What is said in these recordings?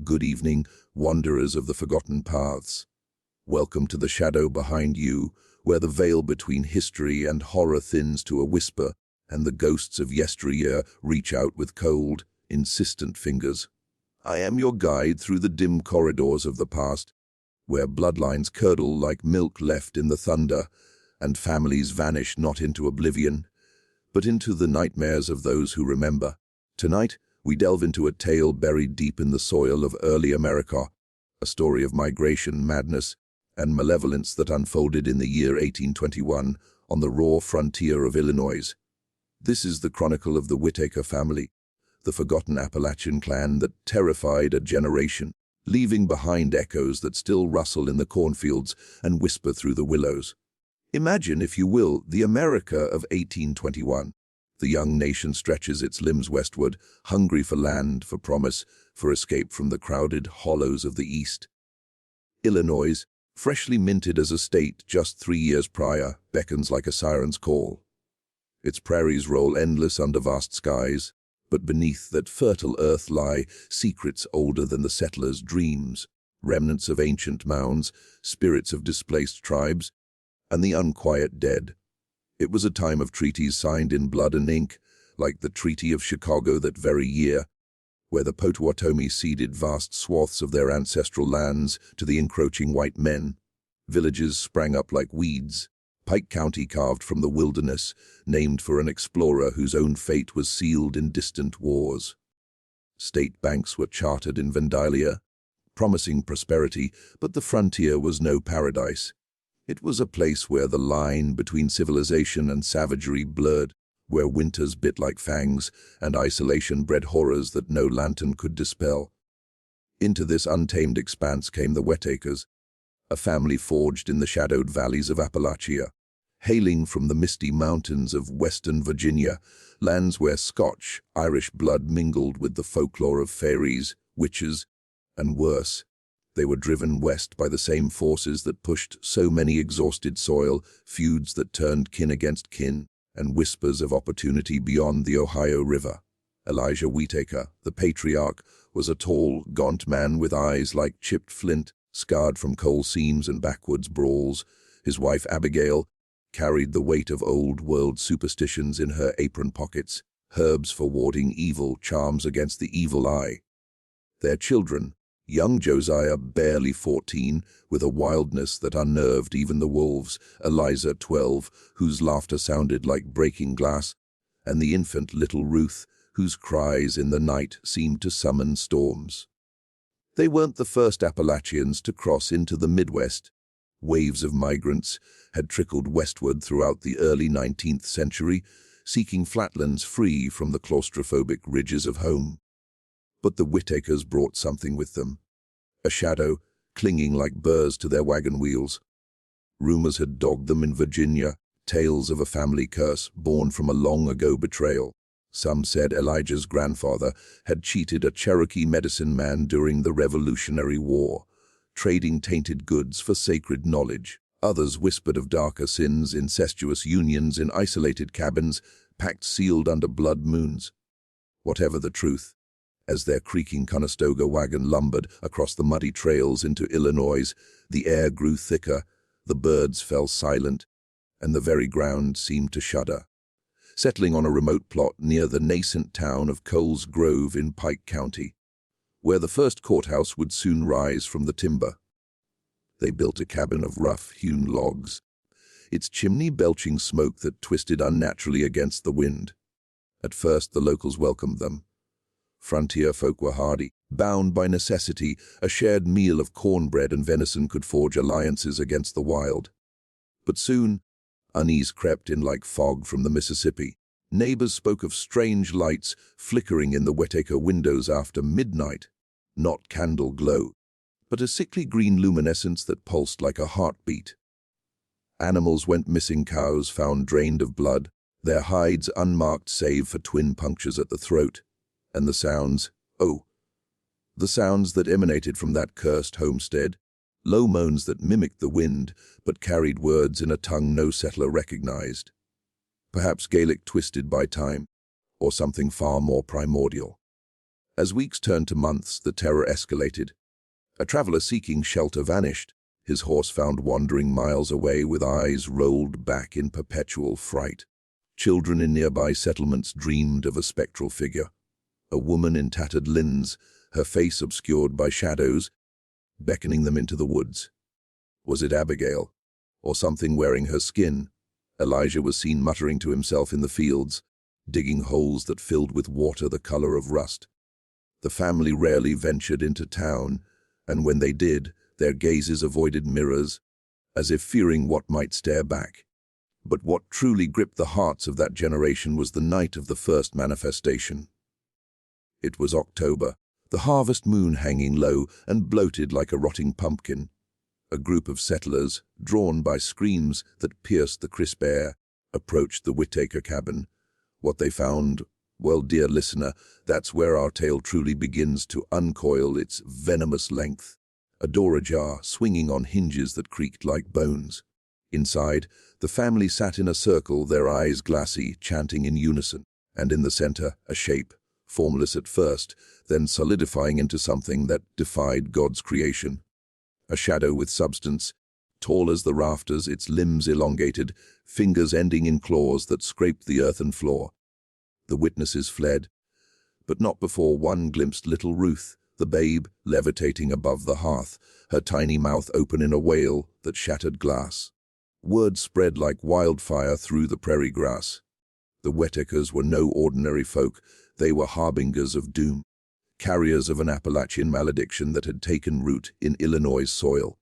Good evening, wanderers of the forgotten paths. Welcome to the shadow behind you, where the veil between history and horror thins to a whisper, and the ghosts of yesteryear reach out with cold, insistent fingers. I am your guide through the dim corridors of the past, where bloodlines curdle like milk left in the thunder, and families vanish not into oblivion, but into the nightmares of those who remember. Tonight, we delve into a tale buried deep in the soil of early America, a story of migration, madness, and malevolence that unfolded in the year 1821 on the raw frontier of Illinois. This is the chronicle of the Whittaker family, the forgotten Appalachian clan that terrified a generation, leaving behind echoes that still rustle in the cornfields and whisper through the willows. Imagine, if you will, the America of 1821. The young nation stretches its limbs westward, hungry for land, for promise, for escape from the crowded hollows of the East. Illinois, freshly minted as a state just 3 years prior, beckons like a siren's call. Its prairies roll endless under vast skies, but beneath that fertile earth lie secrets older than the settlers' dreams, remnants of ancient mounds, spirits of displaced tribes, and the unquiet dead. It was a time of treaties signed in blood and ink, like the Treaty of Chicago that very year, where the Potawatomi ceded vast swaths of their ancestral lands to the encroaching white men. Villages sprang up like weeds, Pike County carved from the wilderness, named for an explorer whose own fate was sealed in distant wars. State banks were chartered in Vandalia, promising prosperity, but the frontier was no paradise. It was a place where the line between civilization and savagery blurred, where winters bit like fangs and isolation bred horrors that no lantern could dispel. Into this untamed expanse came the Whittakers, a family forged in the shadowed valleys of Appalachia, hailing from the misty mountains of western Virginia, lands where Scotch, Irish blood mingled with the folklore of fairies, witches, and worse. They were driven west by the same forces that pushed so many exhausted soil, feuds that turned kin against kin, and whispers of opportunity beyond the Ohio River. Elijah Whittaker, the patriarch, was a tall, gaunt man with eyes like chipped flint, scarred from coal seams and backwoods brawls. His wife Abigail carried the weight of old-world superstitions in her apron pockets, herbs for warding evil, charms against the evil eye. Their children, young Josiah, barely 14, with a wildness that unnerved even the wolves, Eliza, 12, whose laughter sounded like breaking glass, and the infant little Ruth, whose cries in the night seemed to summon storms. They weren't the first Appalachians to cross into the Midwest. Waves of migrants had trickled westward throughout the early 19th century, seeking flatlands free from the claustrophobic ridges of home. But the Whittakers brought something with them, a shadow clinging like burrs to their wagon wheels. Rumors had dogged them in Virginia, tales of a family curse born from a long-ago betrayal. Some said Elijah's grandfather had cheated a Cherokee medicine man during the Revolutionary War, trading tainted goods for sacred knowledge. Others whispered of darker sins, incestuous unions in isolated cabins, pacts sealed under blood moons. Whatever the truth, as their creaking Conestoga wagon lumbered across the muddy trails into Illinois, the air grew thicker, the birds fell silent, and the very ground seemed to shudder. Settling on a remote plot near the nascent town of Coles Grove in Pike County, where the first courthouse would soon rise from the timber. They built a cabin of rough-hewn logs, its chimney belching smoke that twisted unnaturally against the wind. At first, the locals welcomed them. Frontier folk were hardy. Bound by necessity, a shared meal of cornbread and venison could forge alliances against the wild. But soon, unease crept in like fog from the Mississippi. Neighbors spoke of strange lights flickering in the Whittaker windows after midnight, not candle glow, but a sickly green luminescence that pulsed like a heartbeat. Animals went missing, cows found drained of blood, their hides unmarked save for twin punctures at the throat. And the sounds, the sounds that emanated from that cursed homestead, low moans that mimicked the wind but carried words in a tongue no settler recognized. Perhaps Gaelic twisted by time, or something far more primordial. As weeks turned to months, the terror escalated. A traveler seeking shelter vanished, his horse found wandering miles away with eyes rolled back in perpetual fright. Children in nearby settlements dreamed of a spectral figure. A woman in tattered linens, her face obscured by shadows, beckoning them into the woods. Was it Abigail, or something wearing her skin? Elijah was seen muttering to himself in the fields, digging holes that filled with water the color of rust. The family rarely ventured into town, and when they did, their gazes avoided mirrors, as if fearing what might stare back. But what truly gripped the hearts of that generation was the night of the first manifestation. It was October, the harvest moon hanging low and bloated like a rotting pumpkin. A group of settlers, drawn by screams that pierced the crisp air, approached the Whittaker cabin. What they found, well, dear listener, that's where our tale truly begins to uncoil its venomous length. A door ajar, swinging on hinges that creaked like bones. Inside, the family sat in a circle, their eyes glassy, chanting in unison. And in the center, a shape, formless at first, then solidifying into something that defied God's creation. A shadow with substance, tall as the rafters, its limbs elongated, fingers ending in claws that scraped the earthen floor. The witnesses fled, but not before one glimpsed little Ruth, the babe, levitating above the hearth, her tiny mouth open in a wail that shattered glass. Word spread like wildfire through the prairie grass. The Whittakers were no ordinary folk, they were harbingers of doom, carriers of an Appalachian malediction that had taken root in Illinois soil.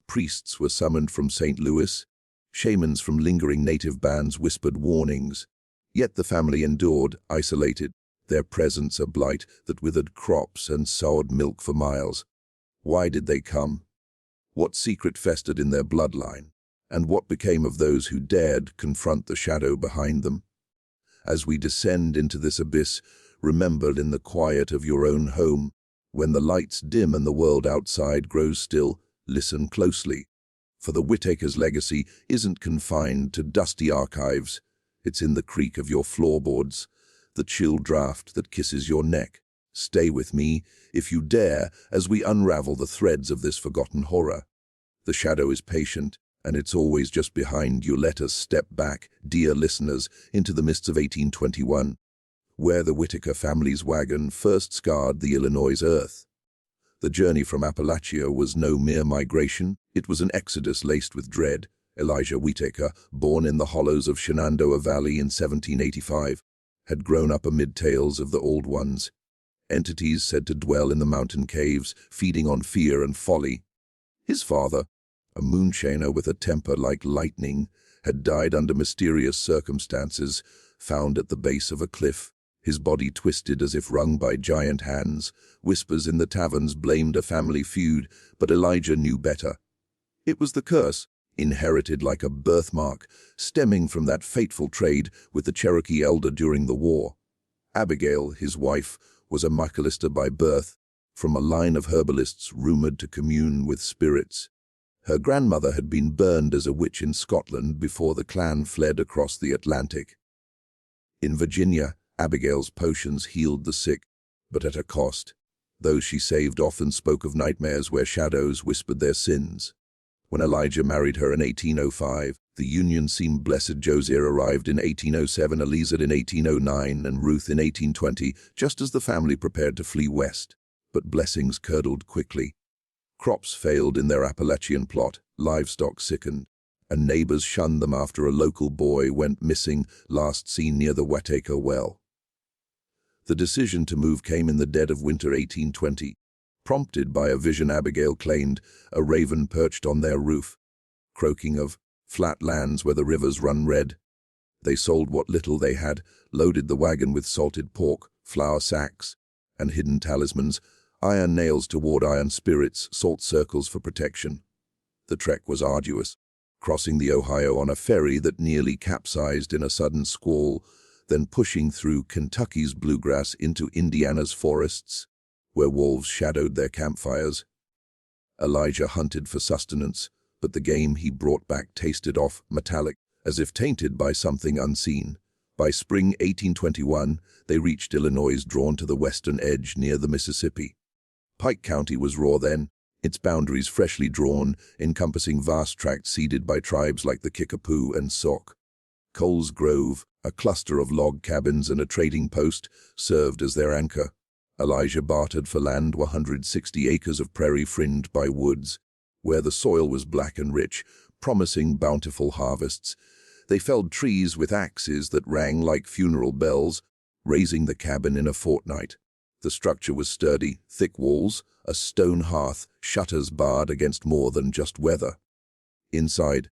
Priests were summoned from St. Louis, shamans from lingering native bands whispered warnings. Yet the family endured, isolated, their presence a blight that withered crops and soured milk for miles. Why did they come? What secret festered in their bloodline? And what became of those who dared confront the shadow behind them? As we descend into this abyss, remember in the quiet of your own home, when the lights dim and the world outside grows still, listen closely. For the Whittaker's legacy isn't confined to dusty archives. It's in the creak of your floorboards, the chill draft that kisses your neck. Stay with me, if you dare, as we unravel the threads of this forgotten horror. The shadow is patient, and it's always just behind you. Let us step back, dear listeners, into the mists of 1821, where the Whittaker family's wagon first scarred the Illinois earth. The journey from Appalachia was no mere migration, it was an exodus laced with dread. Elijah Whittaker, born in the hollows of Shenandoah Valley in 1785, had grown up amid tales of the Old Ones, entities said to dwell in the mountain caves, feeding on fear and folly. His father, a moonshiner with a temper like lightning, had died under mysterious circumstances, found at the base of a cliff, his body twisted as if wrung by giant hands. Whispers in the taverns blamed a family feud, but Elijah knew better. It was the curse, inherited like a birthmark, stemming from that fateful trade with the Cherokee elder during the war. Abigail, his wife, was a Macalister by birth, from a line of herbalists rumored to commune with spirits. Her grandmother had been burned as a witch in Scotland before the clan fled across the Atlantic. In Virginia, Abigail's potions healed the sick, but at a cost. Those she saved often spoke of nightmares where shadows whispered their sins. When Elijah married her in 1805, the union seemed blessed. Josiah arrived in 1807, Elizabeth in 1809, and Ruth in 1820, just as the family prepared to flee west. But blessings curdled quickly. Crops failed in their Appalachian plot, livestock sickened, and neighbors shunned them after a local boy went missing, last seen near the Whittaker well. The decision to move came in the dead of winter 1820. Prompted by a vision, Abigail claimed, a raven perched on their roof, croaking of flat lands where the rivers run red. They sold what little they had, loaded the wagon with salted pork, flour sacks, and hidden talismans, iron nails to ward iron spirits, salt circles for protection. The trek was arduous, crossing the Ohio on a ferry that nearly capsized in a sudden squall, then pushing through Kentucky's bluegrass into Indiana's forests, where wolves shadowed their campfires. Elijah hunted for sustenance, but the game he brought back tasted off, metallic, as if tainted by something unseen. By spring 1821, they reached Illinois, drawn to the western edge near the Mississippi. Pike County was raw then, its boundaries freshly drawn, encompassing vast tracts ceded by tribes like the Kickapoo and Sauk. Coles Grove, a cluster of log cabins and a trading post, served as their anchor. Elijah bartered for land 160 acres of prairie fringed by woods, where the soil was black and rich, promising bountiful harvests. They felled trees with axes that rang like funeral bells, raising the cabin in a fortnight. The structure was sturdy, thick walls, a stone hearth, shutters barred against more than just weather. Inside,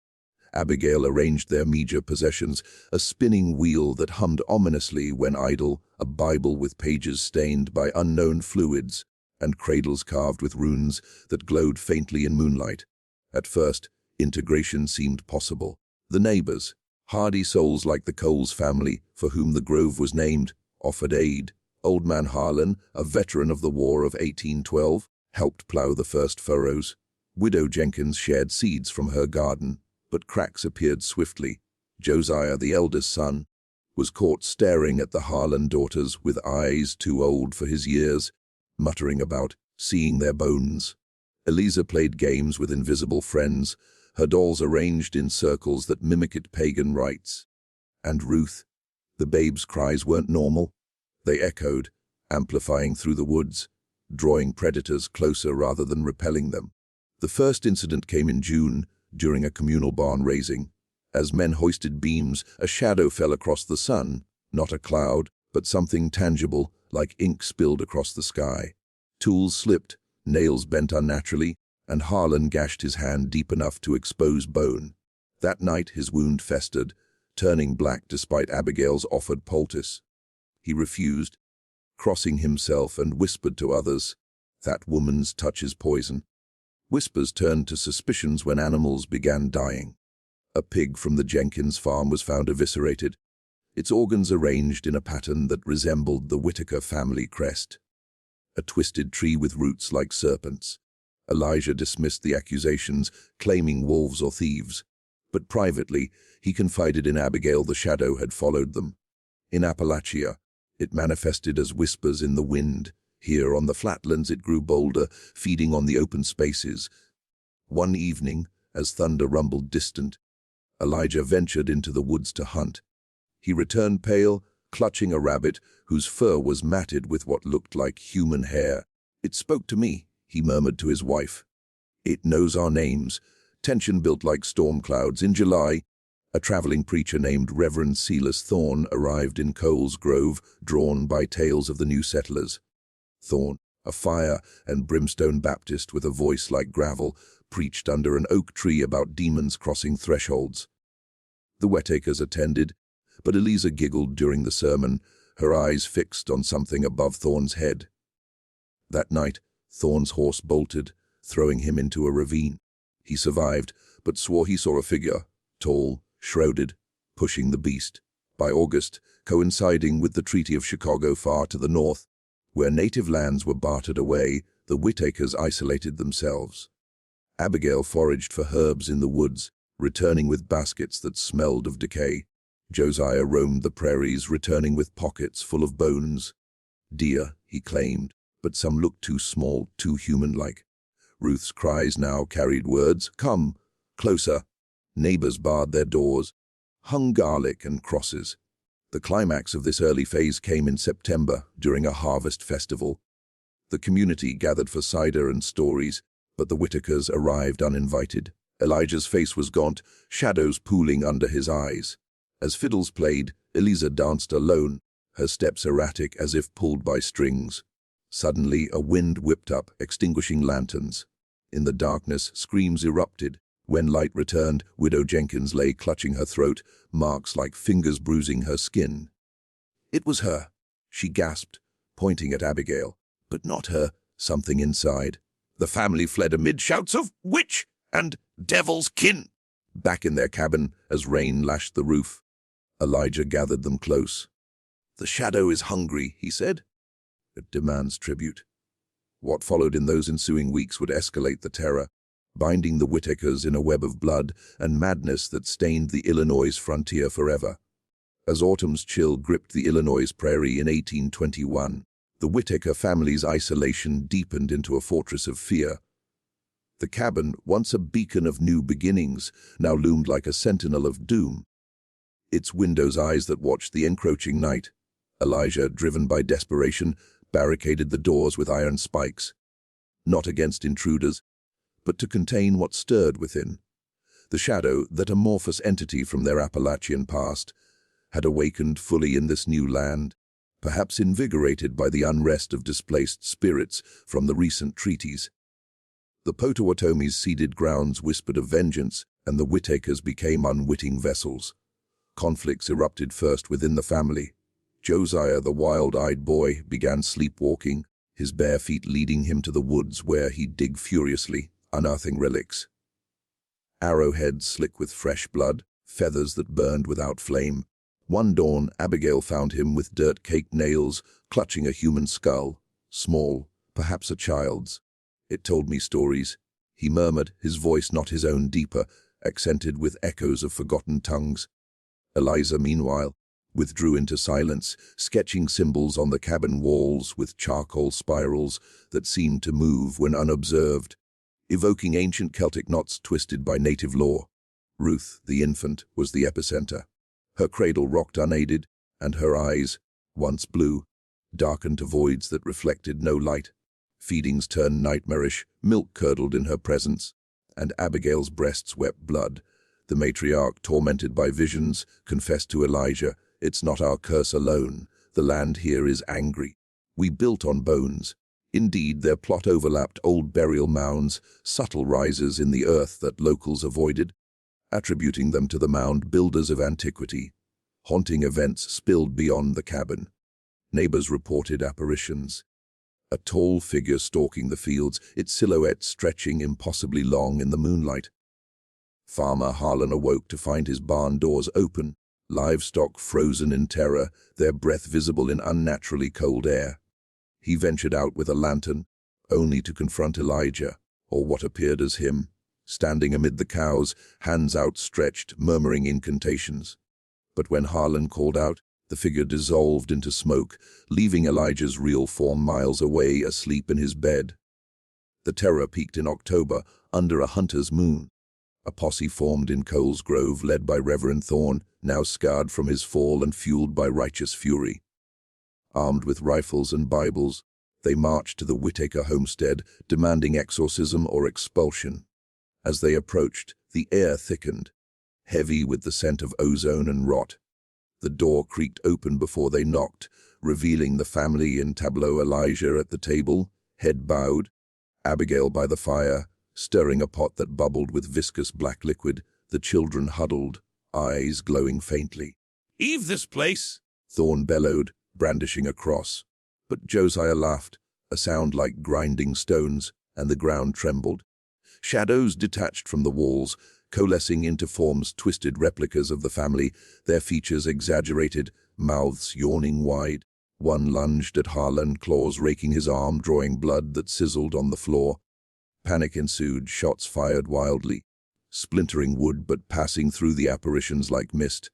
Abigail arranged their meager possessions, a spinning wheel that hummed ominously when idle, a Bible with pages stained by unknown fluids, and cradles carved with runes that glowed faintly in moonlight. At first, integration seemed possible. The neighbors, hardy souls like the Coles family, for whom the grove was named, offered aid. Old Man Harlan, a veteran of the War of 1812, helped plow the first furrows. Widow Jenkins shared seeds from her garden, but cracks appeared swiftly. Josiah, the eldest son, was caught staring at the Harlan daughters with eyes too old for his years, muttering about seeing their bones. Eliza played games with invisible friends, her dolls arranged in circles that mimicked pagan rites. And Ruth, the babe's cries weren't normal. They echoed, amplifying through the woods, drawing predators closer rather than repelling them. The first incident came in June, during a communal barn raising. As men hoisted beams, a shadow fell across the sun, not a cloud, but something tangible, like ink spilled across the sky. Tools slipped, nails bent unnaturally, and Harlan gashed his hand deep enough to expose bone. That night his wound festered, turning black despite Abigail's offered poultice. He refused, crossing himself, and whispered to others, "That woman's touch is poison." Whispers turned to suspicions when animals began dying. A pig from the Jenkins farm was found eviscerated, its organs arranged in a pattern that resembled the Whitaker family crest. A twisted tree with roots like serpents. Elijah dismissed the accusations, claiming wolves or thieves. But privately, he confided in Abigail the shadow had followed them. In Appalachia, it manifested as whispers in the wind. Here on the flatlands it grew bolder, feeding on the open spaces. One evening, as thunder rumbled distant, Elijah ventured into the woods to hunt. He returned pale, clutching a rabbit whose fur was matted with what looked like human hair. "It spoke to me," he murmured to his wife. "It knows our names." Tension built like storm clouds. In July, a traveling preacher named Reverend Silas Thorne arrived in Coles Grove, drawn by tales of the new settlers. Thorne, a fire and brimstone Baptist with a voice like gravel, preached under an oak tree about demons crossing thresholds. The Whitakers attended, but Eliza giggled during the sermon, her eyes fixed on something above Thorne's head. That night, Thorne's horse bolted, throwing him into a ravine. He survived, but swore he saw a figure, tall, shrouded, pushing the beast. By August, coinciding with the Treaty of Chicago far to the north, where native lands were bartered away, the Whitakers isolated themselves. Abigail foraged for herbs in the woods, returning with baskets that smelled of decay. Josiah roamed the prairies, returning with pockets full of bones. Deer, he claimed, but some looked too small, too human-like. Ruth's cries now carried words, "Come, closer." Neighbors barred their doors, hung garlic and crosses. The climax of this early phase came in September, during a harvest festival. The community gathered for cider and stories, but the Whitakers arrived uninvited. Elijah's face was gaunt, shadows pooling under his eyes. As fiddles played, Eliza danced alone, her steps erratic as if pulled by strings. Suddenly, a wind whipped up, extinguishing lanterns. In the darkness, screams erupted. When light returned, Widow Jenkins lay clutching her throat, marks like fingers bruising her skin. "It was her," she gasped, pointing at Abigail. But not her, something inside. The family fled amid shouts of "Witch!" and "Devil's kin!" back in their cabin as rain lashed the roof. Elijah gathered them close. "The shadow is hungry," he said. "It demands tribute." What followed in those ensuing weeks would escalate the terror, binding the Whitakers in a web of blood and madness that stained the Illinois frontier forever. As autumn's chill gripped the Illinois prairie in 1821, the Whittaker family's isolation deepened into a fortress of fear. The cabin, once a beacon of new beginnings, now loomed like a sentinel of doom. Its windows eyes that watched the encroaching night. Elijah, driven by desperation, barricaded the doors with iron spikes, not against intruders, but to contain what stirred within. The shadow, that amorphous entity from their Appalachian past, had awakened fully in this new land, perhaps invigorated by the unrest of displaced spirits from the recent treaties. The Potawatomi's ceded grounds whispered of vengeance, and the Whittakers became unwitting vessels. Conflicts erupted first within the family. Josiah, the wild-eyed boy, began sleepwalking, his bare feet leading him to the woods where he'd dig furiously, unearthing relics. Arrowheads slick with fresh blood, feathers that burned without flame. One dawn, Abigail found him with dirt-caked nails, clutching a human skull, small, perhaps a child's. "It told me stories," he murmured, his voice not his own deeper, accented with echoes of forgotten tongues. Eliza, meanwhile, withdrew into silence, sketching symbols on the cabin walls with charcoal spirals that seemed to move when unobserved, evoking ancient Celtic knots twisted by native lore. Ruth, the infant, was the epicenter. Her cradle rocked unaided, and her eyes, once blue, darkened to voids that reflected no light. Feedings turned nightmarish, milk curdled in her presence, and Abigail's breasts wept blood. The matriarch, tormented by visions, confessed to Elijah, "It's not our curse alone. The land here is angry. We built on bones." Indeed, their plot overlapped old burial mounds, subtle rises in the earth that locals avoided, attributing them to the mound builders of antiquity. Haunting events spilled beyond the cabin. Neighbors reported apparitions. A tall figure stalking the fields, its silhouette stretching impossibly long in the moonlight. Farmer Harlan awoke to find his barn doors open, livestock frozen in terror, their breath visible in unnaturally cold air. He ventured out with a lantern, only to confront Elijah, or what appeared as him, standing amid the cows, hands outstretched, murmuring incantations. But when Harlan called out, the figure dissolved into smoke, leaving Elijah's real form miles away, asleep in his bed. The terror peaked in October, under a hunter's moon. A posse formed in Coles Grove, led by Reverend Thorne, now scarred from his fall and fueled by righteous fury. Armed with rifles and Bibles, they marched to the Whittaker homestead, demanding exorcism or expulsion. As they approached, the air thickened, heavy with the scent of ozone and rot. The door creaked open before they knocked, revealing the family in tableau: Elijah at the table, head bowed, Abigail by the fire, stirring a pot that bubbled with viscous black liquid, the children huddled, eyes glowing faintly. "Leave this place!" Thorne bellowed, brandishing a cross. But Josiah laughed, a sound like grinding stones, and the ground trembled. Shadows detached from the walls, coalescing into forms twisted replicas of the family, their features exaggerated, mouths yawning wide. One lunged at Harlan, claws raking his arm, drawing blood that sizzled on the floor. Panic ensued, shots fired wildly, splintering wood but passing through the apparitions like mist.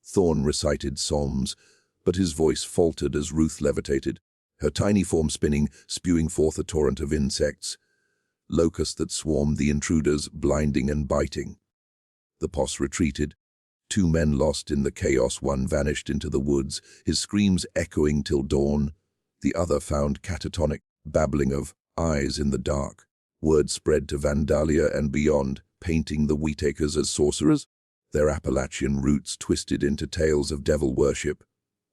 Thorne recited psalms, but his voice faltered as Ruth levitated, her tiny form spinning, spewing forth a torrent of insects. Locusts that swarmed the intruders, blinding and biting. The posse retreated. 2 men lost in the chaos. One vanished into the woods, his screams echoing till dawn. The other found catatonic, babbling of eyes in the dark. Word spread to Vandalia and beyond, painting the Whittakers as sorcerers, their Appalachian roots twisted into tales of devil worship.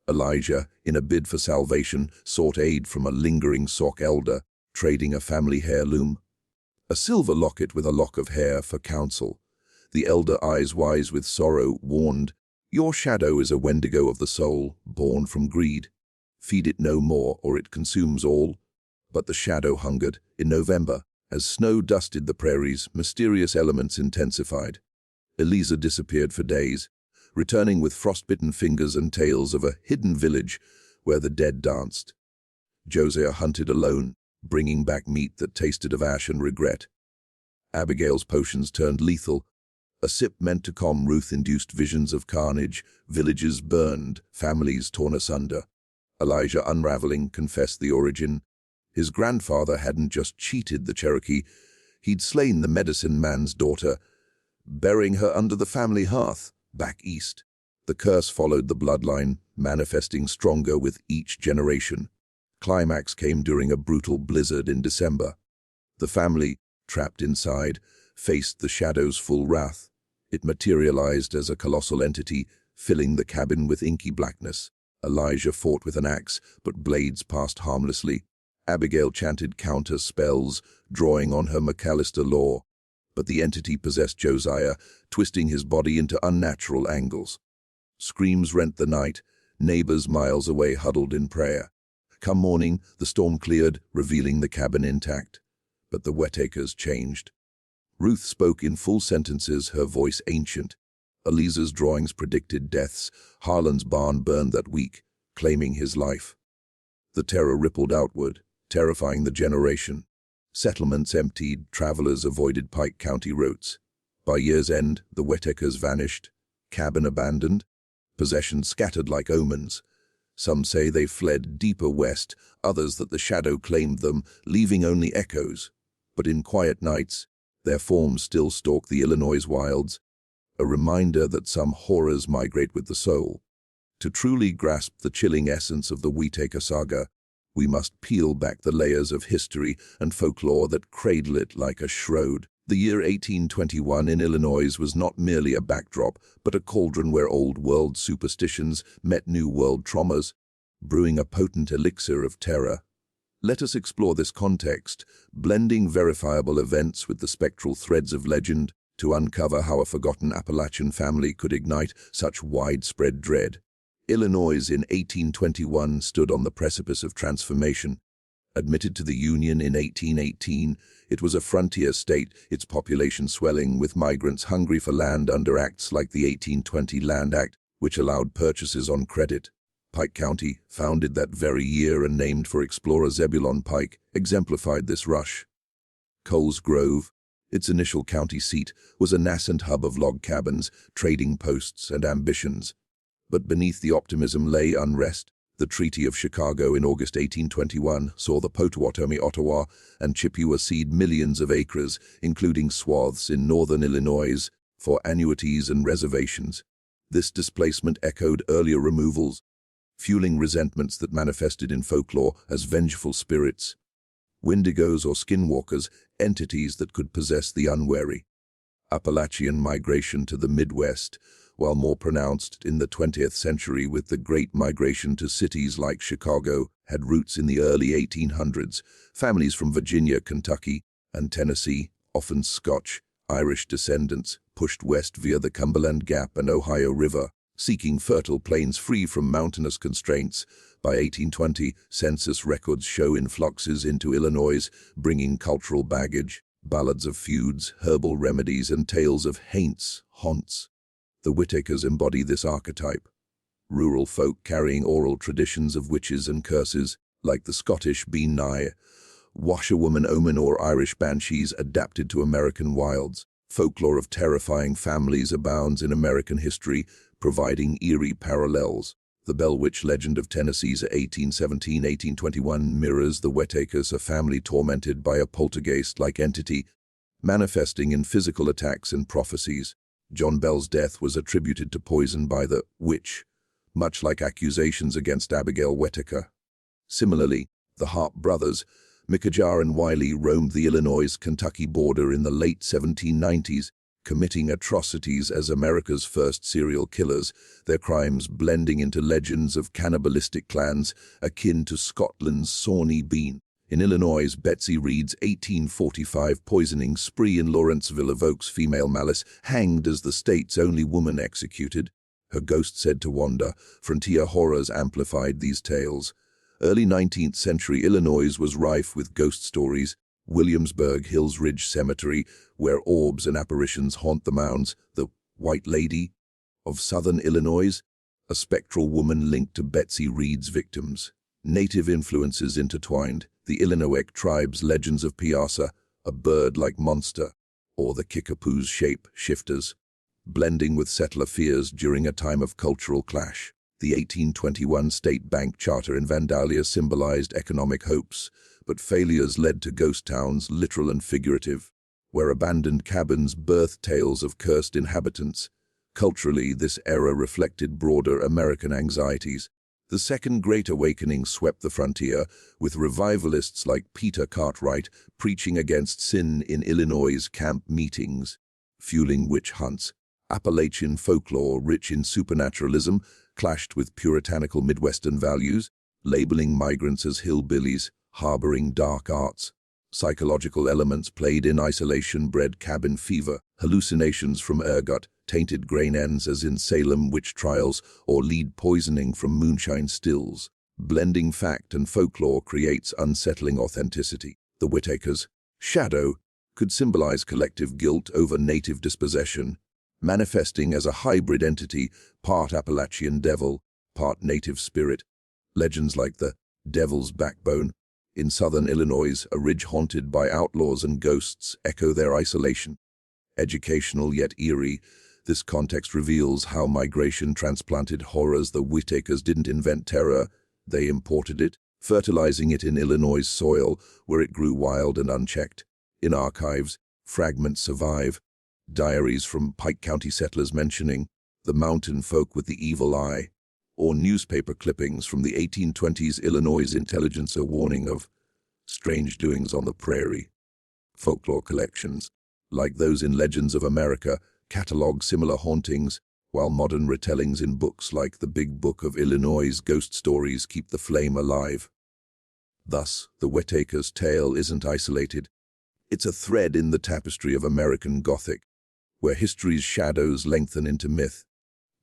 Elijah, in a bid for salvation, sought aid from a lingering Sauk elder, trading a family heirloom. A silver locket with a lock of hair for counsel. The elder, eyes wise with sorrow, warned, "Your shadow is a wendigo of the soul, born from greed. Feed it no more, or it consumes all." But the shadow hungered. In November, as snow dusted the prairies, mysterious elements intensified. Eliza disappeared for days, returning with frostbitten fingers and tales of a hidden village where the dead danced. Josiah hunted alone, bringing back meat that tasted of ash and regret. Abigail's potions turned lethal, A sip meant to calm Ruth-induced visions of carnage, villages burned, families torn asunder. Elijah, unraveling, confessed the origin. His grandfather hadn't just cheated the Cherokee, he'd slain the medicine man's daughter, burying her under the family hearth, back east. The curse followed the bloodline, manifesting stronger with each generation. Climax came during a brutal blizzard in December. The family, trapped inside, faced the shadow's full wrath. It materialized as a colossal entity, filling the cabin with inky blackness. Elijah fought with an axe, but blades passed harmlessly. Abigail chanted counter spells, drawing on her McAllister lore. But the entity possessed Josiah, twisting his body into unnatural angles. Screams rent the night, neighbors miles away huddled in prayer. Come morning, the storm cleared, revealing the cabin intact. But the Whittakers changed. Ruth spoke in full sentences, her voice ancient. Eliza's drawings predicted deaths. Harlan's barn burned that week, claiming his life. The terror rippled outward, terrifying the generation. Settlements emptied, travelers avoided Pike County routes. By year's end, the Whittakers vanished, cabin abandoned, possessions scattered like omens. Some say they fled deeper west, others that the shadow claimed them, leaving only echoes. But in quiet nights, their forms still stalk the Illinois wilds, a reminder that some horrors migrate with the soul. To truly grasp the chilling essence of the Whittaker saga, we must peel back the layers of history and folklore that cradle it like a shroud. The year 1821 in Illinois was not merely a backdrop, but a cauldron where old-world superstitions met new-world traumas, brewing a potent elixir of terror. Let us explore this context, blending verifiable events with the spectral threads of legend to uncover how a forgotten Appalachian family could ignite such widespread dread. Illinois in 1821 stood on the precipice of transformation. Admitted to the Union in 1818, it was a frontier state, its population swelling with migrants hungry for land under acts like the 1820 Land Act, which allowed purchases on credit. Pike County, founded that very year and named for explorer Zebulon Pike, exemplified this rush. Coles Grove, its initial county seat, was a nascent hub of log cabins, trading posts, and ambitions. But beneath the optimism lay unrest. The Treaty of Chicago in August 1821 saw the Potawatomi, Ottawa, and Chippewa cede millions of acres, including swaths in northern Illinois, for annuities and reservations. This displacement echoed earlier removals, fueling resentments that manifested in folklore as vengeful spirits. Wendigos or skinwalkers, entities that could possess the unwary. Appalachian migration to the Midwest, while more pronounced in the 20th century with the Great Migration to cities like Chicago, had roots in the early 1800s. Families from Virginia, Kentucky, and Tennessee, often Scotch, Irish descendants, pushed west via the Cumberland Gap and Ohio River, seeking fertile plains free from mountainous constraints. By 1820, census records show influxes into Illinois, bringing cultural baggage, ballads of feuds, herbal remedies, and tales of haunts. The Whittakers embody this archetype. Rural folk carrying oral traditions of witches and curses, like the Scottish Bean Nye, washerwoman omen or Irish banshees adapted to American wilds. Folklore of terrifying families abounds in American history, providing eerie parallels. The Bell Witch legend of Tennessee's 1817-1821 mirrors the Whittakers, a family tormented by a poltergeist-like entity, manifesting in physical attacks and prophecies. John Bell's death was attributed to poison by the witch, much like accusations against Abigail Whittaker. Similarly, the Harp brothers, Micajah and Wiley, roamed the Illinois-Kentucky border in the late 1790s, committing atrocities as America's first serial killers, their crimes blending into legends of cannibalistic clans akin to Scotland's Sawney Bean. In Illinois, Betsy Reed's 1845 poisoning spree in Lawrenceville evokes female malice, hanged as the state's only woman executed. Her ghost said to wander. Frontier horrors amplified these tales. Early 19th century Illinois was rife with ghost stories. Williamsburg Hills Ridge Cemetery, where orbs and apparitions haunt the mounds. The White Lady of Southern Illinois, a spectral woman linked to Betsy Reed's victims. Native influences intertwined. The Illinois tribe's legends of Piasa, a bird-like monster, or the Kickapoo's shape shifters. blending with settler fears during a time of cultural clash. The 1821 State Bank Charter in Vandalia symbolized economic hopes, but failures led to ghost towns, literal and figurative, where abandoned cabins birthed tales of cursed inhabitants. Culturally, this era reflected broader American anxieties. The Second Great Awakening swept the frontier, with revivalists like Peter Cartwright preaching against sin in Illinois' camp meetings, fueling witch hunts. Appalachian folklore, rich in supernaturalism, clashed with puritanical Midwestern values, labeling migrants as hillbillies, harboring dark arts. Psychological elements played in isolation bred cabin fever, hallucinations from ergot, tainted grain ends as in Salem witch trials, or lead poisoning from moonshine stills. Blending fact and folklore creates unsettling authenticity. The Whitakers' shadow could symbolize collective guilt over native dispossession, manifesting as a hybrid entity, part Appalachian devil, part native spirit. Legends like the Devil's Backbone in southern Illinois, a ridge haunted by outlaws and ghosts, echo their isolation. Educational yet eerie, this context reveals how migration transplanted horrors. The Whitakers didn't invent terror, they imported it, fertilizing it in Illinois' soil, where it grew wild and unchecked. In archives, fragments survive, diaries from Pike County settlers mentioning the mountain folk with the evil eye, or newspaper clippings from the 1820s Illinois intelligence warning of strange doings on the prairie. Folklore collections, like those in Legends of America, catalog similar hauntings, while modern retellings in books like the Big Book of Illinois' ghost stories keep the flame alive. Thus, the Whitakers' tale isn't isolated. It's a thread in the tapestry of American Gothic, where history's shadows lengthen into myth.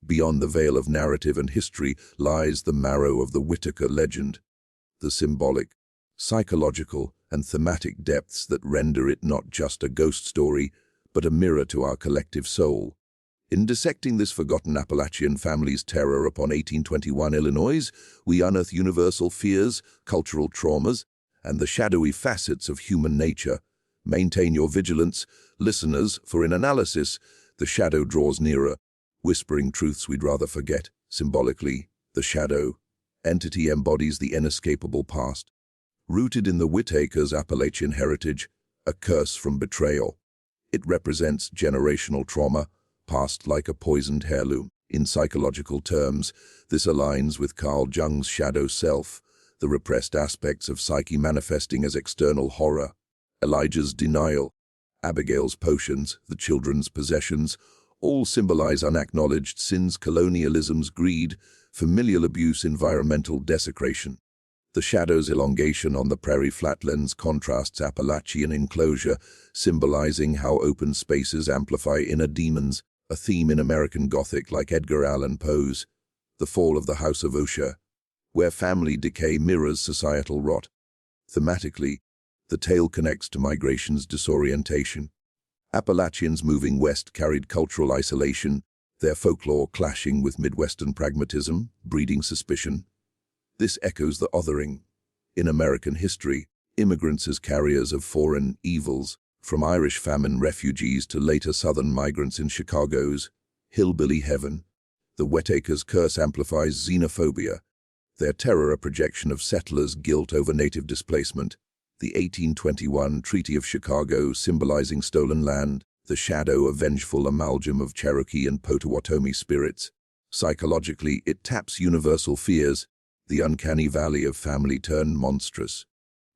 Beyond the veil of narrative and history lies the marrow of the Whitaker legend, the symbolic, psychological, and thematic depths that render it not just a ghost story, but a mirror to our collective soul. In dissecting this forgotten Appalachian family's terror upon 1821 Illinois, we unearth universal fears, cultural traumas, and the shadowy facets of human nature. Maintain your vigilance, listeners, for in analysis, the shadow draws nearer, whispering truths we'd rather forget. Symbolically, the shadow entity embodies the inescapable past. Rooted in the Whitakers' Appalachian heritage, a curse from betrayal. It represents generational trauma, passed like a poisoned heirloom. In psychological terms, this aligns with Carl Jung's shadow self, the repressed aspects of psyche manifesting as external horror. Elijah's denial, Abigail's potions, the children's possessions, all symbolize unacknowledged sins, colonialism's greed, familial abuse, environmental desecration. The shadow's elongation on the prairie flatlands contrasts Appalachian enclosure, symbolizing how open spaces amplify inner demons, a theme in American Gothic like Edgar Allan Poe's The Fall of the House of Usher, where family decay mirrors societal rot. Thematically, the tale connects to migration's disorientation. Appalachians moving west carried cultural isolation, their folklore clashing with Midwestern pragmatism, breeding suspicion. This echoes the othering. In American history, immigrants as carriers of foreign evils, from Irish famine refugees to later Southern migrants in Chicago's hillbilly heaven. The Whitakers' curse amplifies xenophobia, their terror a projection of settlers' guilt over native displacement. The 1821 Treaty of Chicago symbolizing stolen land, the shadow a vengeful amalgam of Cherokee and Potawatomi spirits. Psychologically, it taps universal fears, the uncanny valley of family turned monstrous.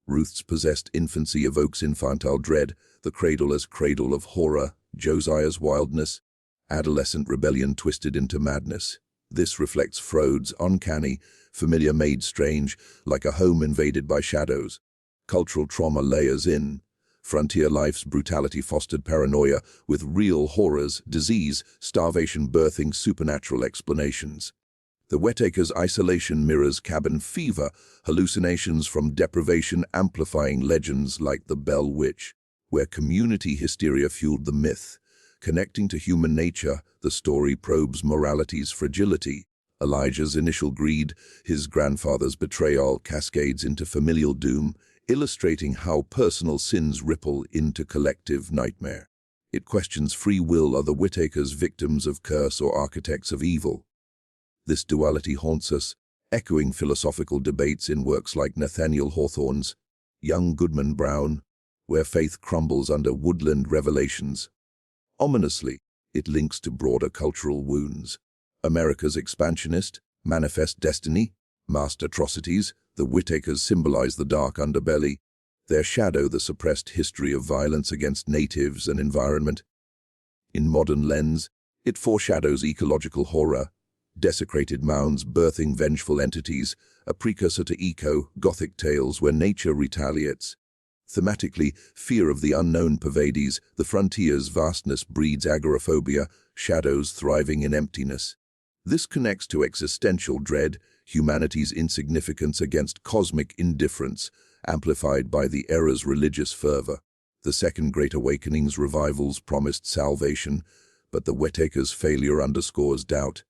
Ruth's possessed infancy evokes infantile dread, the cradle as cradle of horror, Josiah's wildness, adolescent rebellion twisted into madness. This reflects Freud's uncanny, familiar made strange, like a home invaded by shadows. Cultural trauma layers in. Frontier life's brutality fostered paranoia, with real horrors, disease, starvation birthing supernatural explanations. The Whitakers' isolation mirrors cabin fever, hallucinations from deprivation amplifying legends like the Bell Witch, where community hysteria fueled the myth. Connecting to human nature, the story probes morality's fragility. Elijah's initial greed, his grandfather's betrayal cascades into familial doom, illustrating how personal sins ripple into collective nightmare. It questions free will. Are the Whitakers victims of curse or architects of evil? This duality haunts us, echoing philosophical debates in works like Nathaniel Hawthorne's Young Goodman Brown, where faith crumbles under woodland revelations. Ominously, it links to broader cultural wounds. America's expansionist, manifest destiny, masked atrocities. The Whitakers symbolize the dark underbelly, their shadow the suppressed history of violence against natives and environment. In modern lens, it foreshadows ecological horror, desecrated mounds birthing vengeful entities, a precursor to eco-Gothic tales where nature retaliates. Thematically, fear of the unknown pervades, the frontier's vastness breeds agoraphobia, shadows thriving in emptiness. This connects to existential dread, humanity's insignificance against cosmic indifference, amplified by the era's religious fervor. The Second Great Awakening's revivals promised salvation, but the Whitakers' failure underscores doubt.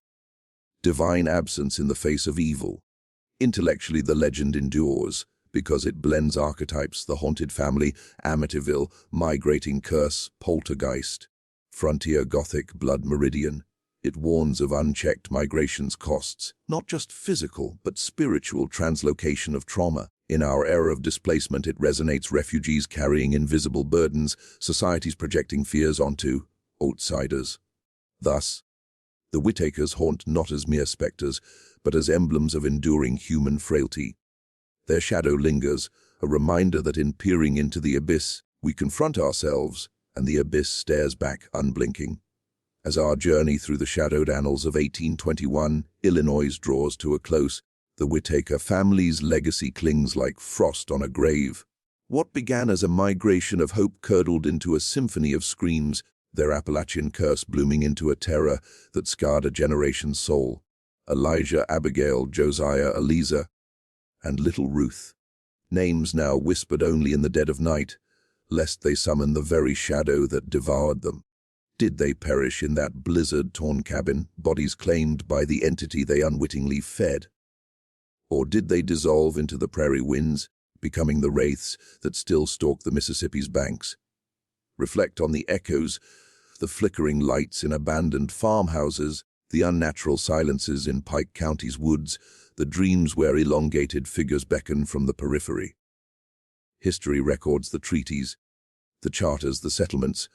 Divine absence in the face of evil. Intellectually, the legend endures, because it blends archetypes: the haunted family, Amityville, migrating curse, poltergeist, frontier Gothic, blood meridian. It warns of unchecked migration's costs, not just physical, but spiritual translocation of trauma. In our era of displacement, it resonates: refugees carrying invisible burdens, societies projecting fears onto outsiders. Thus, the Whitakers haunt not as mere specters, but as emblems of enduring human frailty. Their shadow lingers, a reminder that in peering into the abyss, we confront ourselves, and the abyss stares back unblinking. As our journey through the shadowed annals of 1821, Illinois draws to a close, the Whitaker family's legacy clings like frost on a grave. What began as a migration of hope curdled into a symphony of screams, their Appalachian curse blooming into a terror that scarred a generation's soul. Elijah, Abigail, Josiah, Eliza, and little Ruth. Names now whispered only in the dead of night, lest they summon the very shadow that devoured them. Did they perish in that blizzard-torn cabin, bodies claimed by the entity they unwittingly fed? Or did they dissolve into the prairie winds, becoming the wraiths that still stalk the Mississippi's banks? Reflect on the echoes, the flickering lights in abandoned farmhouses, the unnatural silences in Pike County's woods, the dreams where elongated figures beckon from the periphery. History records the treaties, the charters, the settlements,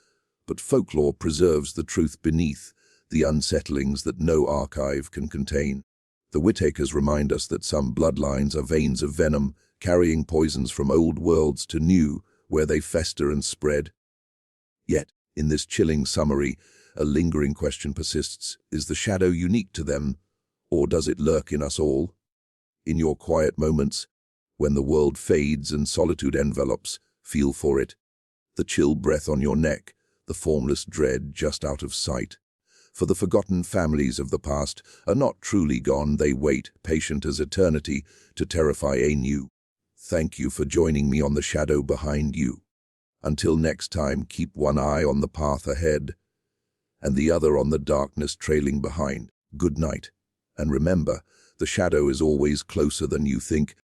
but folklore preserves the truth beneath, the unsettlings that no archive can contain. The Whitakers remind us that some bloodlines are veins of venom, carrying poisons from old worlds to new, where they fester and spread. Yet, in this chilling summary, a lingering question persists: is the shadow unique to them, or does it lurk in us all? In your quiet moments, when the world fades and solitude envelops, feel for it. The chill breath on your neck, the formless dread just out of sight. For the forgotten families of the past are not truly gone. They wait, patient as eternity, to terrify anew. Thank you for joining me on the shadow behind you. Until next time, keep one eye on the path ahead, and the other on the darkness trailing behind. Good night. And remember, the shadow is always closer than you think.